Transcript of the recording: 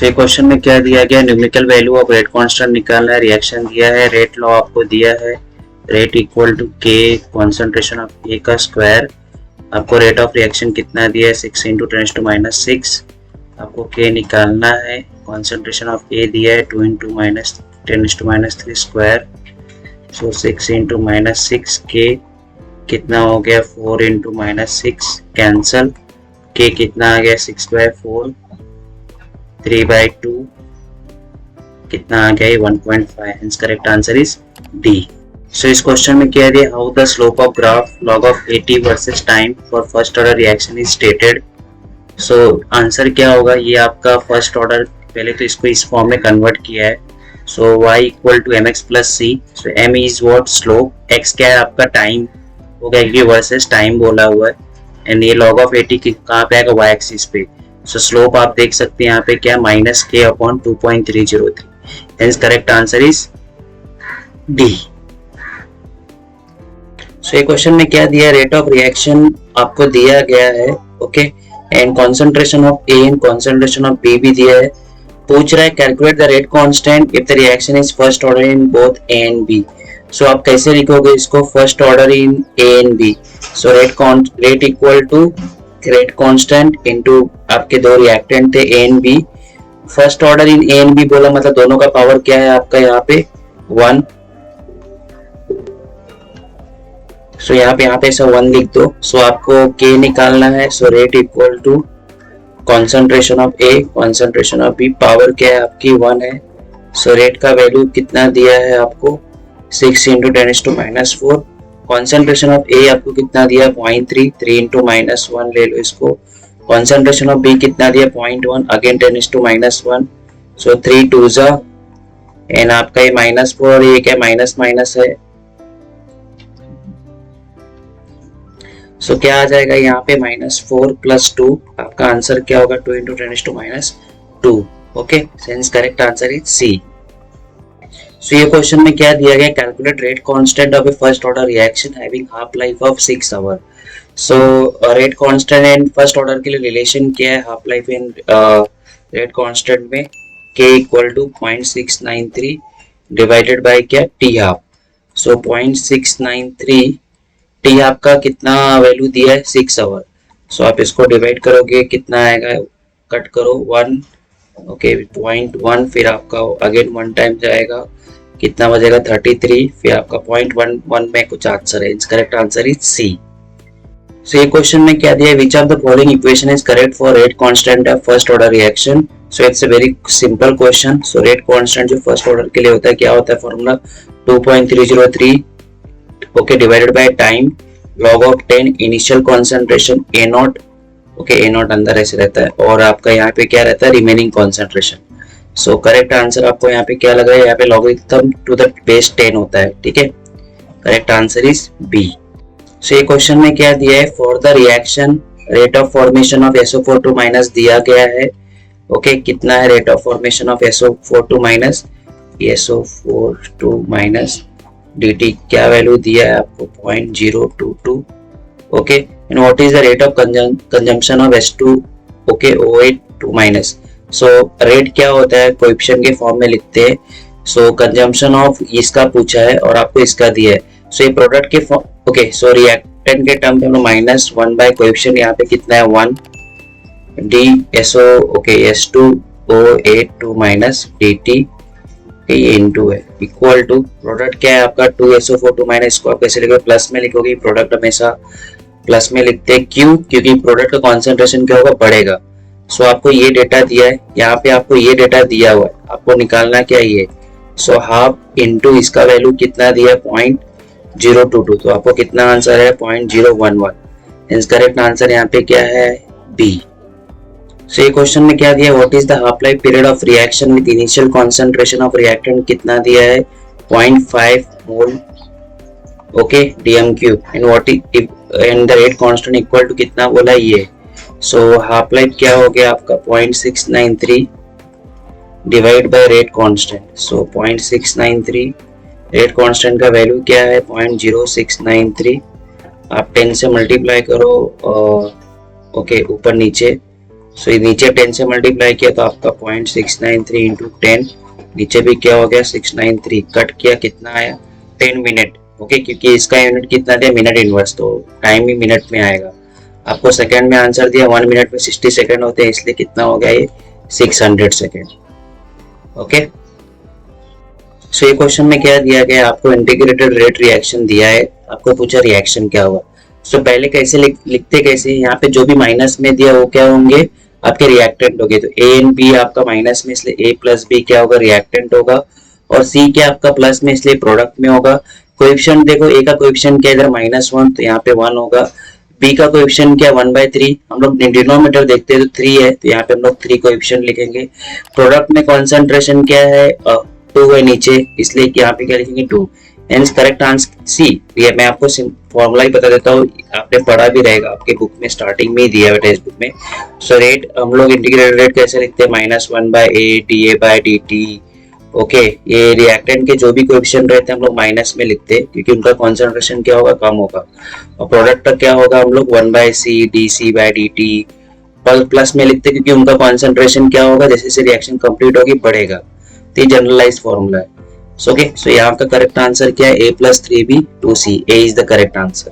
ये क्वेश्चन में क्या दिया गया, numerical value of rate constant निकालना है, रिएक्शन दिया है, रेट लॉ आपको दिया है, रेट इक्वल टू के कॉन्सेंट्रेशन ऑफ ए का स्क्वायर, आपको रेट ऑफ रिएक्शन कितना दिया है 6 इंटू 10⁻⁶, आपको के निकालना है, कॉन्सेंट्रेशन ऑफ ए दिया है 2 इंटू -10⁻³ स्क्वायर, सो 6 इंटू -6 के कितना हो गया 4 इंटू -6 कैंसल, के कितना आ गया 6/4, 3/2 कितना आ गया 1.5, hence correct answer is D. So इस क्वेश्चन में क्या दिया, how the slope of graph log of AT versus time for first order reaction is stated. So answer क्या होगा, ये आपका फर्स्ट ऑर्डर, पहले तो इसको इस फॉर्म में कन्वर्ट किया है, so y equal to mx plus c, so m is what slope, x क्या है आपका टाइम हो गया क्योंकि वर्सेस टाइम बोला हुआ है, एंड ये log of AT कहाँ पे आएगा y एक्सिस पे, सो स्लोप आप देख सकते हैं यहाँ पे क्या -k/2.303, hence correct answer is D. So ये क्वेश्चन में क्या दिया, रेट ऑफ रिएक्शन आपको दिया गया है, okay, and concentration of A and concentration of B भी दिया है, पूछ रहा है calculate the rate constant if the reaction is first order in both A and B. So आप कैसे लिखोगे इसको, first order in A and B, so rate equal to rate constant into आपके दो रिएक्टेंट थे A and B, first order in A and B बोला मतलब दोनों का पावर क्या है आपका यहाँ पे 1, सो यहाँ पे ऐसा 1 लिख दो, सो आपको k निकालना है, so rate equal to concentration of A concentration of B, power क्या है आपकी 1 है, सो रेट का वैल्यू कितना दिया है आपको 6 इंटू 10⁻⁴, कॉन्सेंट्रेशन ऑफ ए आपको कितना दिया 0.3, 3 इंटू -1 ले लो इसको, कॉन्सेंट्रेशन ऑफ बी कितना दिया 0.1, अगेन 10⁻⁻1, सो 3 2 जा, एंड आपका ये -4 और ये क्या माइनस है, सो क्या आ जाएगा यहाँ पे -4 + 2, आपका आंसर क्या होगा 2 into 10⁻², okay, hence correct answer is C. So ये क्वेश्चन में क्या दिया गया, calculate rate constant of a first order reaction having half life of 6 hour. So rate constant and first order के लिए रिलेशन क्या है, half life and rate constant में k equal to 0.693 divided by क्या t हाफ, सो 0.693 टी आपका कितना value दिया है 6 आवर, सो आप इसको डिवाइड करोगे कितना आएगा, कट करो 1, ओके 0.1, फिर आपका अगेन 1 टाइम जाएगा, कितना बजेगा 33, फिर आपका 0.11 में कुछ आंसर है, correct answer is C. So ये क्वेश्चन में क्या दिया है, which of the following equation is correct for rate constant of first order reaction. So it's a very simple question. So rate constant जो फर्स्ट ऑर्डर के लिए होता है क्या होता है formula 2.303 okay divided by time log of 10 initial concentration A not, okay A not अंदर ऐसे रहता है, और आपका यहाँ पे क्या रहता है remaining concentration. So correct answer आपको यहाँ पे क्या लग रहा है, यहाँ पे लॉगरिथम टू द बेस 10 होता है, ठीक है, करेक्ट आंसर इज बी। सो ये क्वेश्चन में क्या दिया है, for the reaction rate of formation of SO42 minus दिया गया है, ओके कितना है rate of formation of SO42 minus dt, क्या वैल्यू दिया है आपको 0.022, okay, and what is the rate of consumption of S2, okay O8 minus. So rate क्या होता है कोएफिशिएंट के फॉर्म में लिखते हैं, सो कंजम्पशन ऑफ इसका पूछा है और आपको इसका दिया है, सो ये प्रोडक्ट के ओके, सो रिएक्टेंट के टर्म पे हम -1 बाय कोएफिशिएंट यहाँ पे कितना है 1 d SO, okay S2O8 minus dt ये इनटू है इक्वल टू प्रोडक्ट क्या है आपका 2SO42 माइनस, इसको आप कैसे लिखोगे प्लस में लिखोगे, प्रोडक्ट हमेशा प्लस में लिखते हैं, क्यों, क्योंकि प्रोडक्ट का कॉन्सेंट्रेशन क्या होगा बढ़ेगा। सो आपको ये डेटा दिया है, यहाँ पे आपको ये डेटा दिया हुआ है, आपको निकालना क्या ये, सो हाफ इनटू इसका वैल्यू कितना दिया है 0.022, तो आपको कितना आंसर है 0.011, हेंस करेक्ट आंसर यहाँ पे क्या है बी। सो ये क्वेश्चन में क्या दिया, what is the half life period of reaction with initial concentration of reactant कितना दिया है 0.5 mole, okay dm³ and what is and the rate constant equal to कितना बोला ये, सो हाफ लाइफ क्या हो गया आपका 0.693 divide by rate constant, so 0.693 rate constant का वैल्यू क्या है 0.0693, आप 10 से मल्टीप्लाई करो ओके ऊपर नीचे, सो ये नीचे 10 से मल्टीप्लाई किया तो आपका 0.693 इंटू 10, नीचे भी क्या हो गया 693, कट किया कितना आया 10 मिनट। ओके, क्योंकि इसका यूनिट कितना दिया मिनट इनवर्स, तो टाइम ही मिनट में आएगा। आपको सेकंड में आंसर दिया, 1 मिनट में 60 सेकंड होते हैं, इसलिए कितना हो गया ये 600 सेकंड। ओके, सो ये क्वेश्चन में क्या दिया गया, आपको इंटीग्रेटेड रेट रिएक्शन दिया है, आपको पूछा रिएक्शन क्या होगा। सो पहले कैसे लिखते कैसे, यहाँ पे जो भी माइनस में दिया वो क्या होंगे आपके रिएक्टेंट होंगे। तो ए एंड बी आपका माइनस में, इसलिए ए प्लस बी क्या होगा रिएक्टेंट होगा, और सी क्या आपका प्लस में, इसलिए प्रोडक्ट में होगा। कोएफिशिएंट देखो, ए का कोएफिशिएंट क्या इधर -1 तो यहाँ पे 1 होगा, बी का कोएफिशिएंट क्या 1/3, हम लोग डिनोमिनेटर देखते हैं तो 3 है, तो यहाँ पे हम लोग 3 कोएफिशिएंट लिखेंगे। प्रोडक्ट में कॉन्सेंट्रेशन क्या है 2 है नीचे, इसलिए कि यहाँ पे क्या लिखेंगे 2। Hence correct answer C. ये मैं आपको फॉर्मूला ही बता देता हूँ, आपने पढ़ा भी रहेगा, आपके बुक में स्टार्टिंग में ही दिया है टेक्स्ट बुक में। सो रेट हम लोग इंटीग्रेटेड रेट कैसे लिखते हैं, -1/a dA/dt। ओके, ये रिएक्टेंट के जो भी कोएफिशिएंट रहते हैं हम लोग माइनस में लिखते हैं, क्योंकि उनका कॉन्सेंट्रेशन क्या होगा कम होगा। और प्रोडक्ट का क्या होगा हम लोग 1/c dC/dt प्लस में लिखते हैं, क्योंकि उनका कॉन्सेंट्रेशन क्या होगा जैसे जैसे रिएक्शन कंप्लीट होगी बढ़ेगा। तो ये जनरलाइज फॉर्मूला है। ओके, सो यहाँ का करेक्ट आंसर क्या है, a + 3b 2c, a is the correct answer.